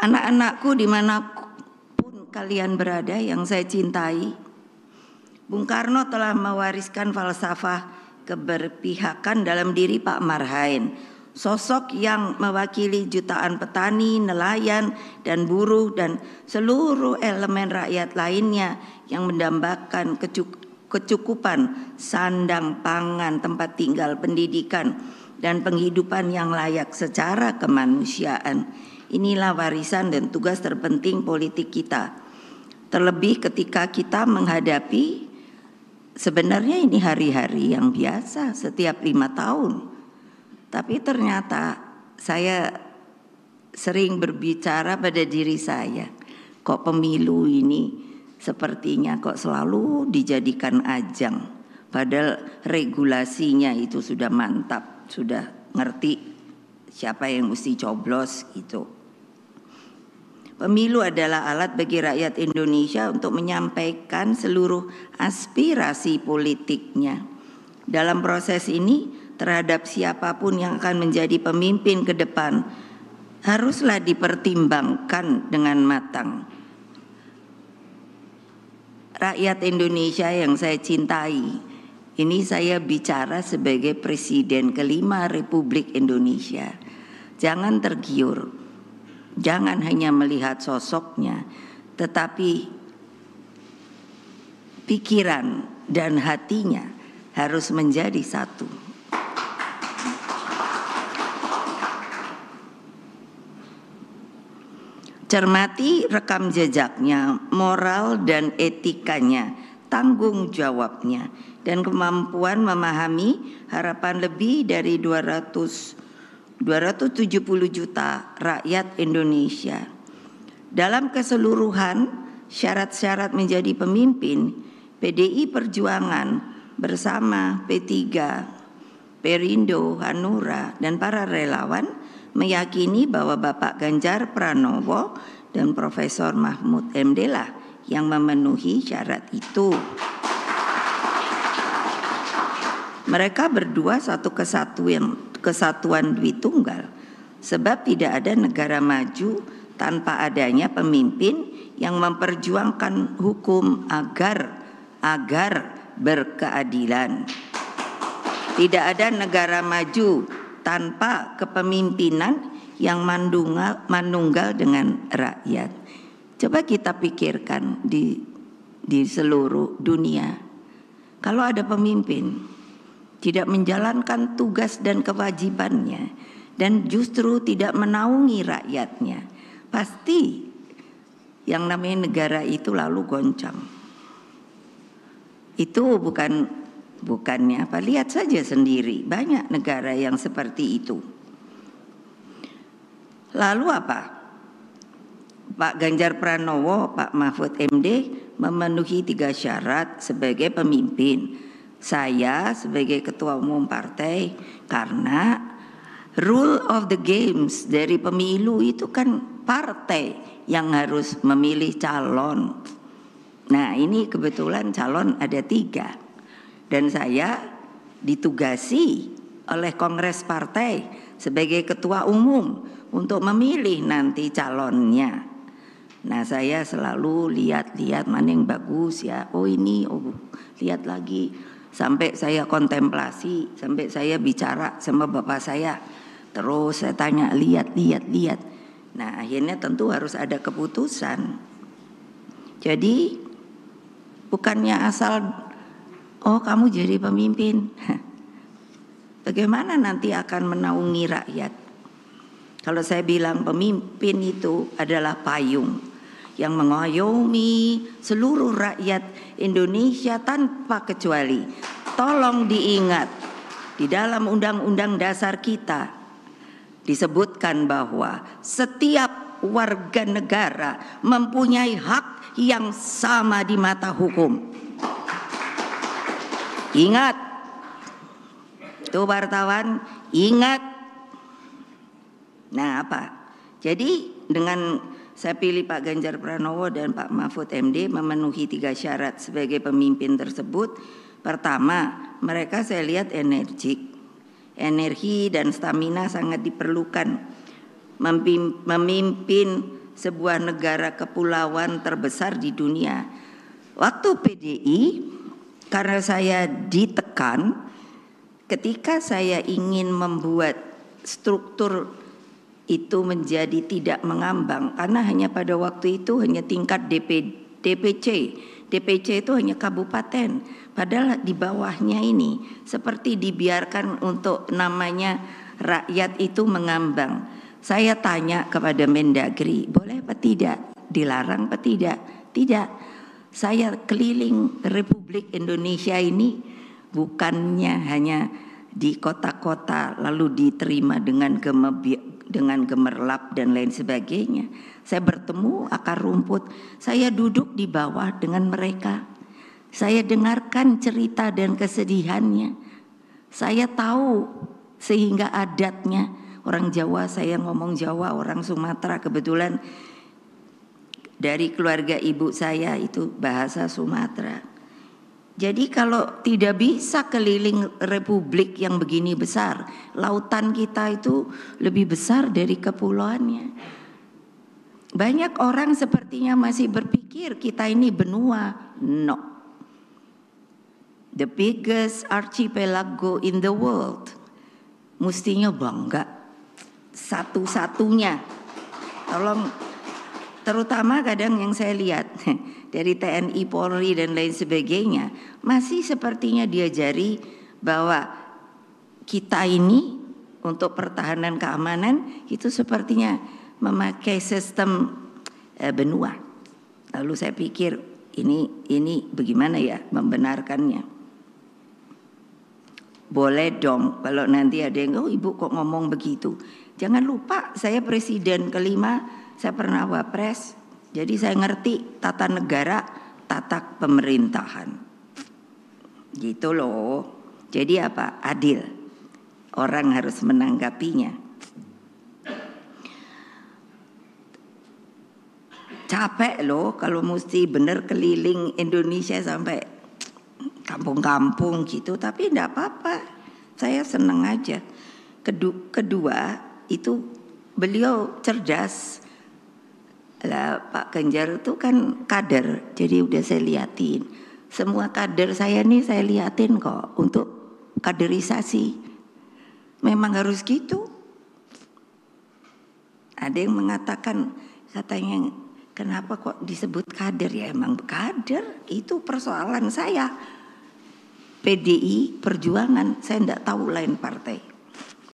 Anak-anakku dimanapun kalian berada yang saya cintai, Bung Karno telah mewariskan falsafah keberpihakan dalam diri Pak Marhain, sosok yang mewakili jutaan petani, nelayan, dan buruh dan seluruh elemen rakyat lainnya yang mendambakan kecukupan sandang, pangan, tempat tinggal, pendidikan, dan penghidupan yang layak secara kemanusiaan. Inilah warisan dan tugas terpenting politik kita. Terlebih ketika kita menghadapi, sebenarnya ini hari-hari yang biasa setiap 5 tahun. Tapi ternyata saya sering berbicara pada diri saya, kok pemilu ini sepertinya kok selalu dijadikan ajang. Padahal regulasinya itu sudah mantap, sudah ngerti siapa yang mesti coblos gitu. Pemilu adalah alat bagi rakyat Indonesia untuk menyampaikan seluruh aspirasi politiknya. Dalam proses ini, terhadap siapapun yang akan menjadi pemimpin ke depan, haruslah dipertimbangkan dengan matang. Rakyat Indonesia yang saya cintai, ini saya bicara sebagai Presiden kelima Republik Indonesia. Jangan tergiur. Jangan hanya melihat sosoknya, tetapi pikiran dan hatinya harus menjadi satu. Cermati rekam jejaknya, moral dan etikanya, tanggung jawabnya, dan kemampuan memahami harapan lebih dari 270 juta rakyat Indonesia. Dalam keseluruhan, syarat-syarat menjadi pemimpin, PDI Perjuangan bersama P3, Perindo, Hanura, dan para relawan meyakini bahwa Bapak Ganjar Pranowo dan Profesor Mahfud MD lah yang memenuhi syarat itu. Mereka berdua satu kesatuan Dwitunggal, sebab tidak ada negara maju tanpa adanya pemimpin yang memperjuangkan hukum agar berkeadilan. Tidak ada negara maju tanpa kepemimpinan yang manunggal dengan rakyat. Coba kita pikirkan di seluruh dunia, kalau ada pemimpin tidak menjalankan tugas dan kewajibannya dan justru tidak menaungi rakyatnya, pasti yang namanya negara itu lalu goncang. Itu bukannya apa, lihat saja sendiri, banyak negara yang seperti itu. Lalu apa? Pak Ganjar Pranowo, Pak Mahfud MD memenuhi 3 syarat sebagai pemimpin. Saya sebagai ketua umum partai, karena rule of the games dari pemilu itu kan partai yang harus memilih calon. Nah, ini kebetulan calon ada 3, dan saya ditugasi oleh Kongres Partai sebagai ketua umum untuk memilih nanti calonnya. Nah, saya selalu lihat mana yang bagus ya. Oh ini, lihat lagi. Sampai saya kontemplasi, sampai saya bicara sama bapak saya. Terus saya tanya, lihat. Nah, akhirnya tentu harus ada keputusan. Jadi bukannya asal, oh kamu jadi pemimpin. Bagaimana nanti akan menaungi rakyat? Kalau saya bilang pemimpin itu adalah payung yang mengayomi seluruh rakyat Indonesia tanpa kecuali. Tolong diingat, di dalam Undang-Undang Dasar kita disebutkan bahwa setiap warga negara mempunyai hak yang sama di mata hukum. Ingat, tuh wartawan, ingat. Nah apa? Jadi dengan saya pilih Pak Ganjar Pranowo dan Pak Mahfud MD memenuhi 3 syarat sebagai pemimpin tersebut. Pertama, mereka saya lihat energik. Energi dan stamina sangat diperlukan. Memimpin sebuah negara kepulauan terbesar di dunia. Waktu PDI, karena saya ditekan, ketika saya ingin membuat struktur itu menjadi tidak mengambang, karena hanya pada waktu itu hanya tingkat DPC. DPC itu hanya kabupaten, padahal di bawahnya ini seperti dibiarkan untuk namanya rakyat itu mengambang. Saya tanya kepada Mendagri, boleh apa tidak? Dilarang apa tidak? Tidak. Saya keliling Republik Indonesia ini bukannya hanya di kota-kota lalu diterima dengan gemerlap dan lain sebagainya. Saya bertemu akar rumput, saya duduk di bawah dengan mereka. Saya dengarkan cerita dan kesedihannya. Saya tahu sehingga adatnya. Orang Jawa, saya ngomong Jawa, orang Sumatera kebetulan dari keluarga ibu saya itu bahasa Sumatera. Jadi kalau tidak bisa keliling republik yang begini besar, lautan kita itu lebih besar dari kepulauannya. Banyak orang sepertinya masih berpikir kita ini benua. No. The biggest archipelago in the world. Mestinya bangga. Satu-satunya. Tolong, terutama kadang yang saya lihat dari TNI, Polri dan lain sebagainya, masih sepertinya diajari bahwa kita ini untuk pertahanan keamanan itu sepertinya memakai sistem benua. Lalu saya pikir ini bagaimana ya membenarkannya? Boleh dong kalau nanti ada yang, oh ibu kok ngomong begitu. Jangan lupa saya presiden kelima, saya pernah wapres. Jadi saya ngerti tata negara, tata pemerintahan. Gitu loh. Jadi apa? Adil. Orang harus menanggapinya. Capek loh kalau mesti bener keliling Indonesia sampai kampung-kampung gitu. Tapi enggak apa-apa. Saya senang aja. Kedua itu beliau cerdas. Lah Pak Ganjar itu kan kader, jadi udah saya liatin. Semua kader saya nih saya liatin kok untuk kaderisasi. Memang harus gitu. Ada yang mengatakan katanya kenapa kok disebut kader, ya emang kader, itu persoalan saya. PDI Perjuangan, saya enggak tahu lain partai.